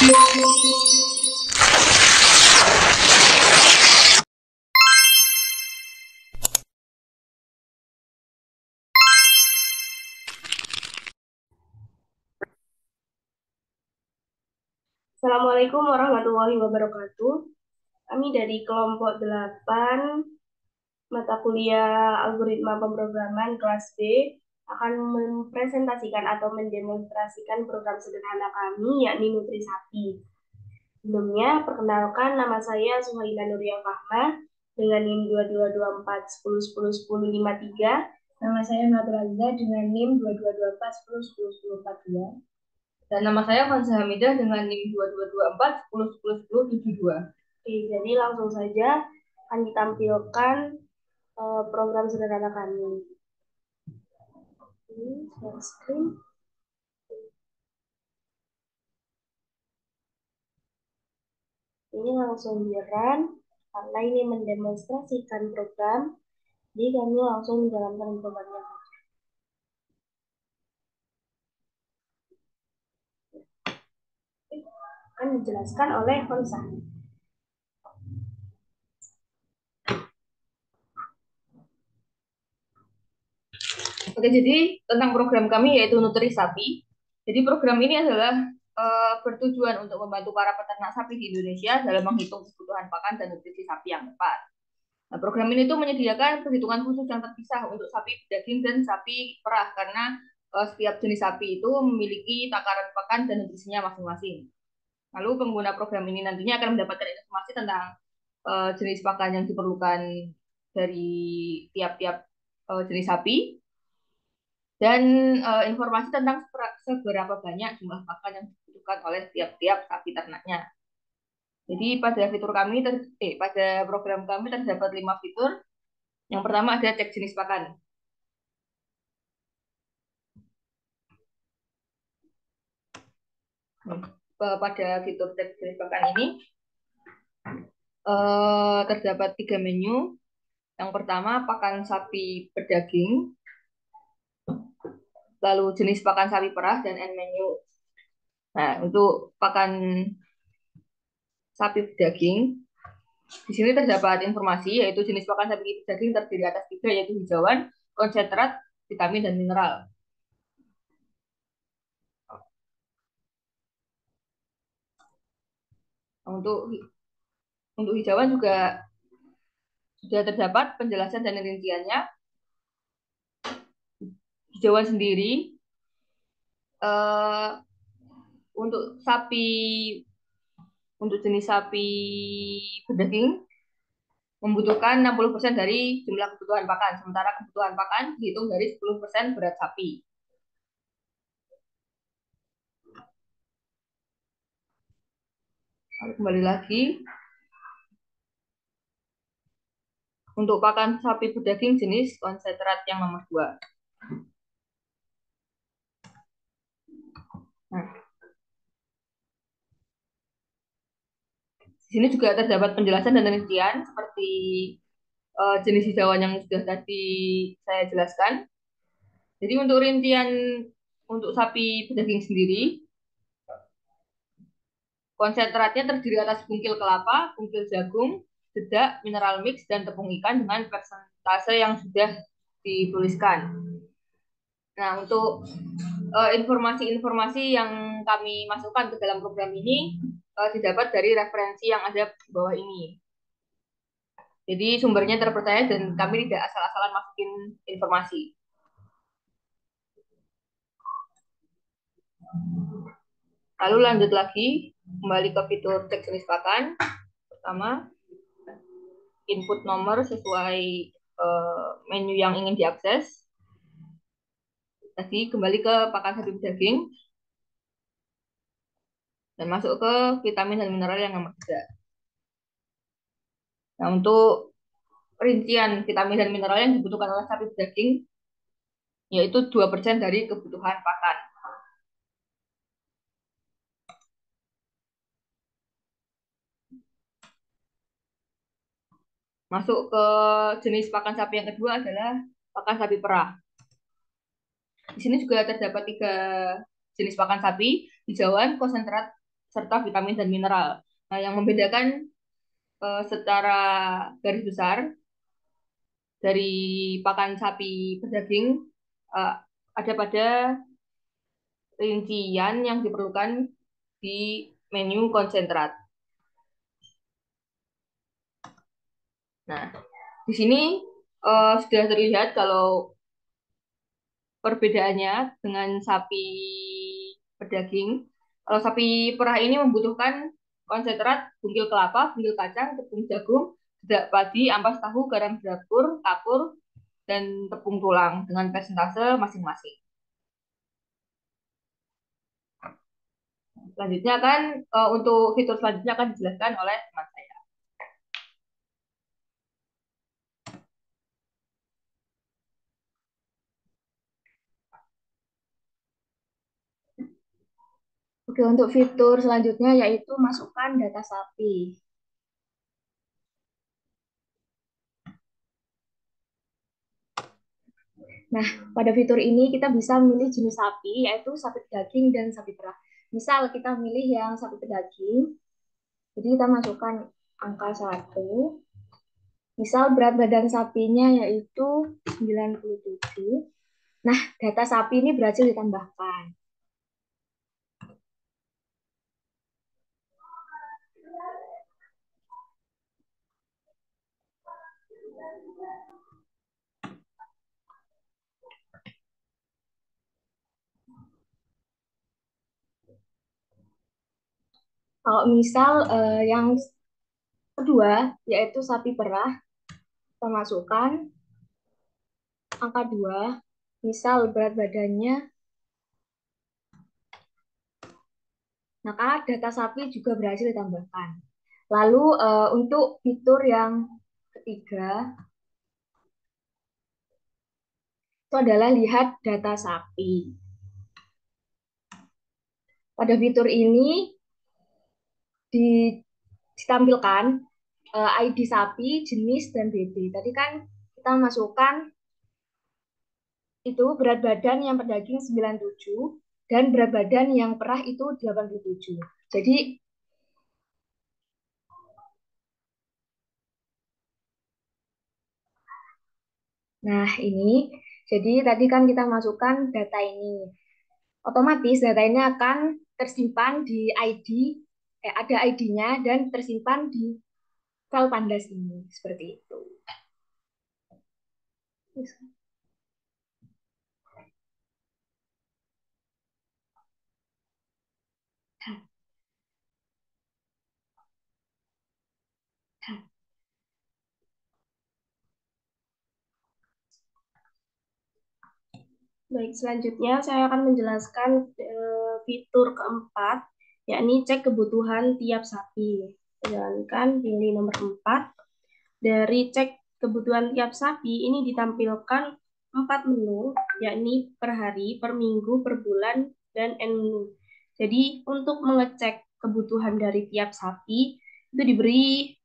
Assalamualaikum warahmatullahi wabarakatuh. Kami dari kelompok 8 mata kuliah algoritma pemrograman kelas B akan mempresentasikan atau mendemonstrasikan program sederhana kami yakni Nutrisapi. Sebelumnya, perkenalkan nama saya Suhaila Nuria Fahma dengan NIM 222410101053. Nama saya Nabil Aziza dengan NIM 222410101042. Dan nama saya Fansa Hamidah dengan NIM 222410101072. Oke, jadi langsung saja akan ditampilkan program sederhana kami. Ini share screen. Ini langsung run karena ini mendemonstrasikan program, jadi kami langsung menjalankan programnya saja. Akan dijelaskan oleh Fonsa. Oke, jadi tentang program kami yaitu Nutrisapi. Jadi program ini adalah bertujuan untuk membantu para peternak sapi di Indonesia dalam menghitung kebutuhan pakan dan nutrisi sapi yang tepat. Nah, program ini tuh menyediakan perhitungan khusus yang terpisah untuk sapi daging dan sapi perah karena setiap jenis sapi itu memiliki takaran pakan dan nutrisinya masing-masing. Lalu pengguna program ini nantinya akan mendapatkan informasi tentang jenis pakan yang diperlukan dari tiap-tiap jenis sapi dan informasi tentang seberapa banyak jumlah pakan yang dibutuhkan oleh tiap-tiap sapi ternaknya. Jadi pada program kami terdapat 5 fitur. Yang pertama ada cek jenis pakan. Pada fitur cek jenis pakan ini terdapat 3 menu. Yang pertama pakan sapi berdaging, lalu jenis pakan sapi perah dan end menu. Nah, untuk pakan sapi daging, di sini terdapat informasi yaitu jenis pakan sapi daging terdiri atas 3 yaitu hijauan, konsentrat, vitamin dan mineral. Untuk hijauan juga sudah terdapat penjelasan dan rinciannya. Hijauan sendiri eh, untuk jenis sapi berdaging membutuhkan 60% dari jumlah kebutuhan pakan, sementara kebutuhan pakan dihitung dari 10% berat sapi. Lalu kembali lagi, untuk pakan sapi berdaging jenis konsentrat yang nomor 2. Nah, di sini juga terdapat penjelasan dan rincian seperti jenis hijauan yang sudah tadi saya jelaskan. Jadi untuk rincian untuk sapi berdaging sendiri, konsentratnya terdiri atas bungkil kelapa, bungkil jagung, dedak, mineral mix, dan tepung ikan dengan persentase yang sudah dituliskan. Nah, untuk informasi-informasi yang kami masukkan ke dalam program ini didapat dari referensi yang ada di bawah ini. Jadi sumbernya terpercaya dan kami tidak asal-asalan masukin informasi. Lalu lanjut lagi, kembali ke fitur cek jenis pakan. Pertama, input nomor sesuai menu yang ingin diakses. Tadi kembali ke pakan sapi daging dan masuk ke vitamin dan mineral yang nomor 3. Nah, untuk rincian vitamin dan mineral yang dibutuhkan oleh sapi daging yaitu 2% dari kebutuhan pakan. Masuk ke jenis pakan sapi yang kedua adalah pakan sapi perah. Di sini juga terdapat 3 jenis pakan sapi, hijauan, konsentrat, serta vitamin dan mineral. Nah, yang membedakan secara garis besar dari pakan sapi pedaging eh, ada pada rincian yang diperlukan di menu konsentrat. Nah, di sini sudah terlihat kalau perbedaannya dengan sapi pedaging. Kalau sapi perah ini membutuhkan konsentrat bungkil kelapa, bungkil kacang, tepung jagung, dedak padi, ampas tahu, garam dapur, kapur, dan tepung tulang dengan persentase masing-masing. Selanjutnya kan untuk fitur selanjutnya akan dijelaskan oleh teman saya. Oke, untuk fitur selanjutnya yaitu masukkan data sapi. Nah, pada fitur ini kita bisa memilih jenis sapi, yaitu sapi daging dan sapi perah. Misal kita milih yang sapi pedaging, jadi kita masukkan angka 1. Misal berat badan sapinya yaitu 97. Nah, data sapi ini berhasil ditambahkan. Kalau misal yang kedua, yaitu sapi perah, kita masukkan angka 2. Misal berat badannya, maka data sapi juga berhasil ditambahkan. Lalu untuk fitur yang ketiga, itu adalah lihat data sapi. Pada fitur ini ditampilkan ID sapi, jenis, dan BB. Tadi kan kita masukkan itu berat badan yang pedaging 97 dan berat badan yang perah itu 87. Jadi, nah ini, jadi tadi kan kita masukkan data ini. Otomatis data ini akan tersimpan di ID, ada ID-nya dan tersimpan di file pandas ini, seperti itu. Baik, selanjutnya saya akan menjelaskan fitur keempat, yakni cek kebutuhan tiap sapi. Jalankan pilih nomor 4. Dari cek kebutuhan tiap sapi, ini ditampilkan 4 menu, yakni per hari, per minggu, per bulan, dan end menu. Jadi, untuk mengecek kebutuhan dari tiap sapi, itu diberi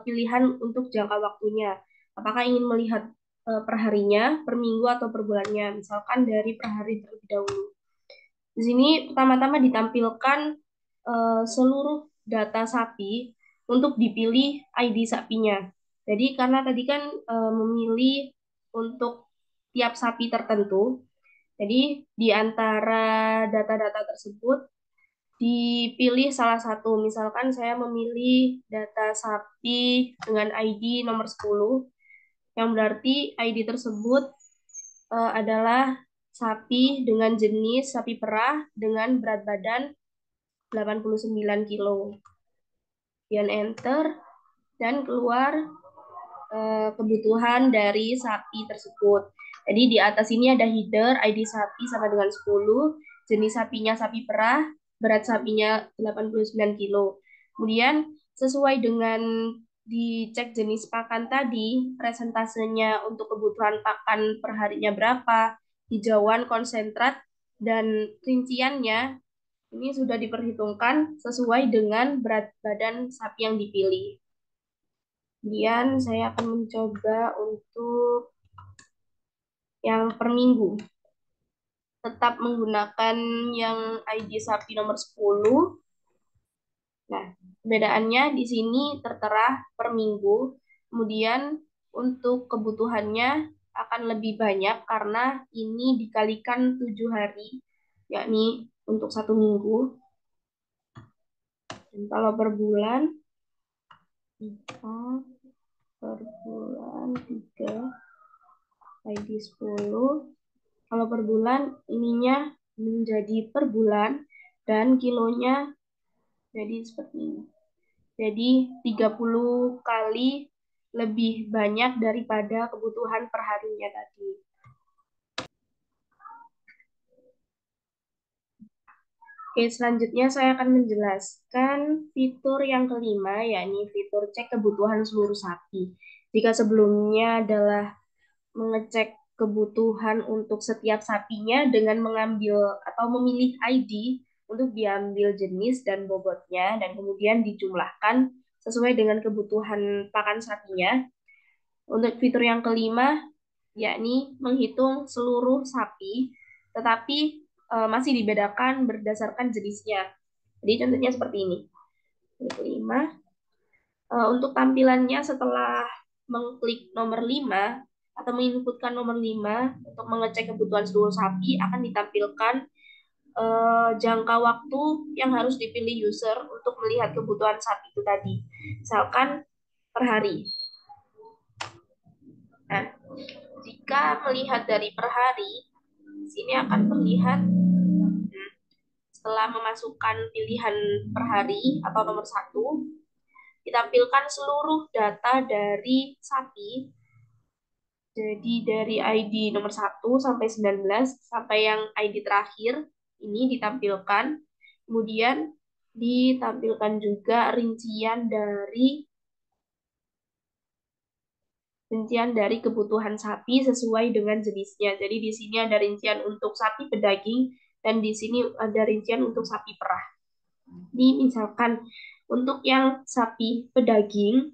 pilihan untuk jangka waktunya. Apakah ingin melihat per harinya, per minggu, atau per bulannya. Misalkan dari per hari terlebih dahulu. Di sini pertama-tama ditampilkan seluruh data sapi untuk dipilih ID sapinya. Jadi karena tadi kan memilih untuk tiap sapi tertentu, jadi di antara data-data tersebut dipilih salah satu. Misalkan saya memilih data sapi dengan ID nomor 10, yang berarti ID tersebut adalah sapi dengan jenis sapi perah dengan berat badan 89 kilo. Kemudian enter dan keluar kebutuhan dari sapi tersebut. Jadi di atas ini ada header, ID sapi sama dengan 10, jenis sapinya sapi perah, berat sapinya 89 kilo. Kemudian sesuai dengan dicek jenis pakan tadi, presentasenya untuk kebutuhan pakan per harinya berapa, hijauan, konsentrat, dan rinciannya ini sudah diperhitungkan sesuai dengan berat badan sapi yang dipilih. Kemudian saya akan mencoba untuk yang per minggu. Tetap menggunakan yang ID sapi nomor 10. Perbedaannya di sini tertera per minggu, kemudian untuk kebutuhannya akan lebih banyak karena ini dikalikan 7 hari, yakni untuk 1 minggu. Dan kalau per bulan, per bulan 3 ID 10. Kalau per bulan ininya menjadi per bulan dan kilonya jadi seperti ini. Jadi 30 kali lebih banyak daripada kebutuhan per harinya tadi. Oke, selanjutnya saya akan menjelaskan fitur yang kelima, yakni fitur cek kebutuhan seluruh sapi. Jika sebelumnya adalah mengecek kebutuhan untuk setiap sapinya dengan mengambil atau memilih ID untuk diambil jenis dan bobotnya dan kemudian dijumlahkan sesuai dengan kebutuhan pakan sapinya. Untuk fitur yang kelima, yakni menghitung seluruh sapi, tetapi masih dibedakan berdasarkan jenisnya. Jadi contohnya seperti ini. Yang kelima, untuk tampilannya setelah mengklik nomor 5 atau menginputkan nomor 5 untuk mengecek kebutuhan seluruh sapi akan ditampilkan jangka waktu yang harus dipilih user untuk melihat kebutuhan sapi itu tadi. Misalkan per hari. Nah, jika melihat dari per hari, di sini akan terlihat setelah memasukkan pilihan per hari atau nomor 1, ditampilkan seluruh data dari sapi. Jadi dari ID nomor 1 sampai 19 sampai yang ID terakhir ini ditampilkan. Kemudian ditampilkan juga rincian dari kebutuhan sapi sesuai dengan jenisnya. Jadi di sini ada rincian untuk sapi pedaging dan di sini ada rincian untuk sapi perah. Ini misalkan untuk yang sapi pedaging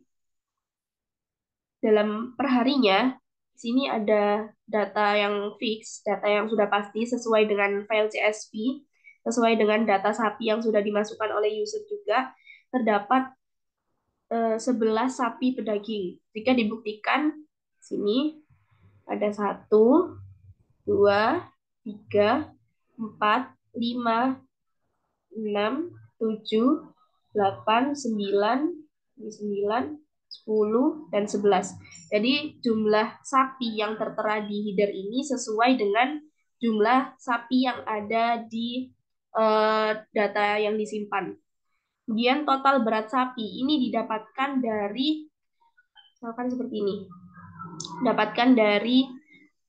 dalam perharinya, di sini ada data yang fix, data yang sudah pasti sesuai dengan file CSV, sesuai dengan data sapi yang sudah dimasukkan oleh user juga, terdapat 11 sapi pedaging. Jika dibuktikan, sini ada 1, 2, 3, 4, 5, 6, 7, 8, 9, 9, 10, dan 11. Jadi jumlah sapi yang tertera di header ini sesuai dengan jumlah sapi yang ada di data yang disimpan. Kemudian total berat sapi ini didapatkan dari, misalkan seperti ini, dapatkan dari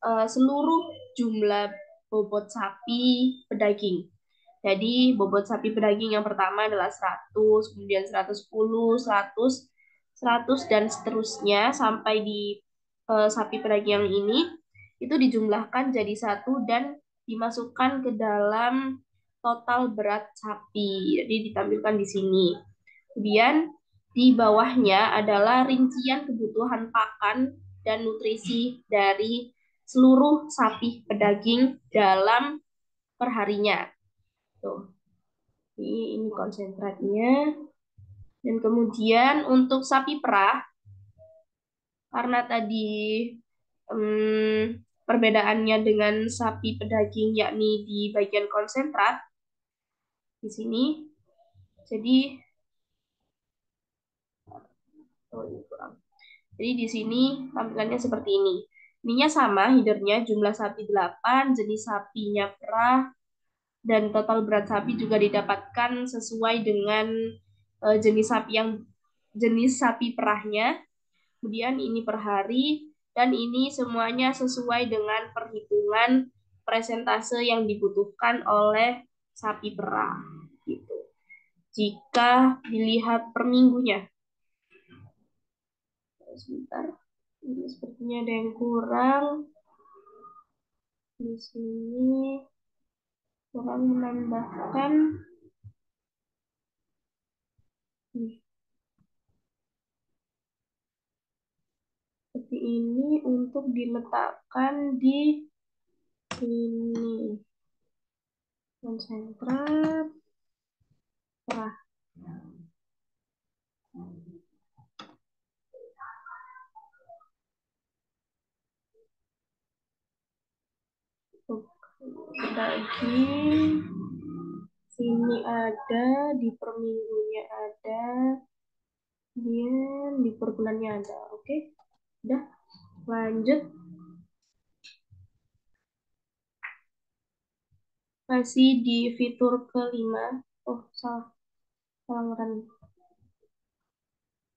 seluruh jumlah bobot sapi pedaging. Jadi bobot sapi pedaging yang pertama adalah 100, kemudian 110, 100, 100 dan seterusnya sampai di sapi pedaging yang ini itu dijumlahkan jadi 1 dan dimasukkan ke dalam total berat sapi. Jadi ditampilkan di sini. Kemudian di bawahnya adalah rincian kebutuhan pakan dan nutrisi dari seluruh sapi pedaging dalam perharinya. Tuh. Ini konsentratnya. Dan kemudian untuk sapi perah, karena tadi perbedaannya dengan sapi pedaging yakni di bagian konsentrat, di sini, jadi Jadi di sini tampilannya seperti ini. Ininya sama, headernya jumlah sapi 8, jenis sapinya perah, dan total berat sapi juga didapatkan sesuai dengan jenis sapi perahnya. Kemudian ini per hari, dan ini semuanya sesuai dengan perhitungan presentase yang dibutuhkan oleh sapi perah. Gitu. Jika dilihat per minggunya, sebentar, ini sepertinya ada yang kurang. Di sini kurang menambahkan. Seperti ini untuk diletakkan di sini. Konsentrat. Wah. lagi. Sini ada, di per minggunya ada, kemudian di per bulannya ada. Oke, udah lanjut. Masih di fitur kelima. Oh, salah. Salah ngeran.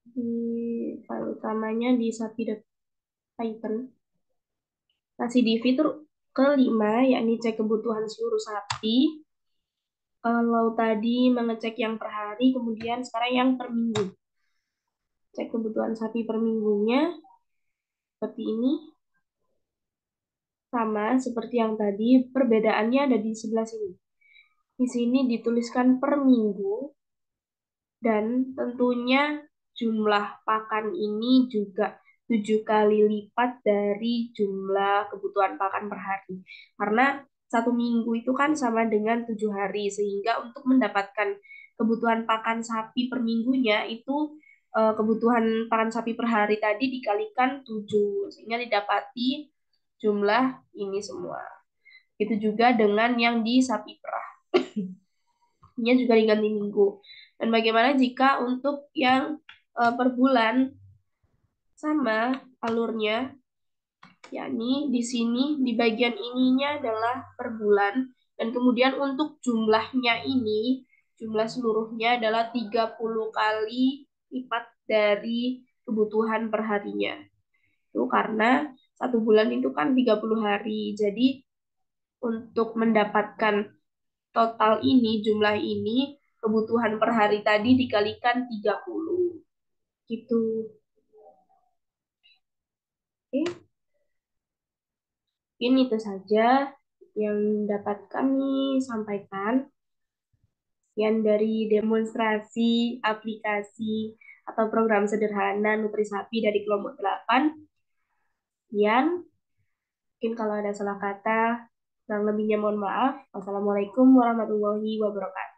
Di file utamanya di sapi.python. Masih di fitur kelima, yakni cek kebutuhan seluruh sapi. Kalau tadi mengecek yang per hari, kemudian sekarang yang per minggu. Cek kebutuhan sapi per minggunya seperti ini. Sama seperti yang tadi, perbedaannya ada di sebelah sini. Di sini dituliskan per minggu, dan tentunya jumlah pakan ini juga 7 kali lipat dari jumlah kebutuhan pakan per hari. Karena 1 minggu itu kan sama dengan 7 hari, sehingga untuk mendapatkan kebutuhan pakan sapi per minggunya itu kebutuhan pakan sapi per hari tadi dikalikan 7, sehingga didapati jumlah ini semua. Itu juga dengan yang di sapi perah. Nya juga diganti minggu. Dan bagaimana jika untuk yang per bulan sama alurnya, yakni di sini di bagian ininya adalah per bulan, dan kemudian untuk jumlahnya ini, jumlah seluruhnya adalah 30 kali lipat dari kebutuhan per harinya. Itu karena 1 bulan itu kan 30 hari. Jadi untuk mendapatkan total ini, jumlah ini, kebutuhan per hari tadi dikalikan 30. Gitu. Oke, ini itu saja yang dapat kami sampaikan. Yang dari demonstrasi aplikasi atau program sederhana Nutrisapi dari kelompok 8. Sekian, mungkin kalau ada salah kata, kurang lebihnya mohon maaf. Wassalamualaikum warahmatullahi wabarakatuh.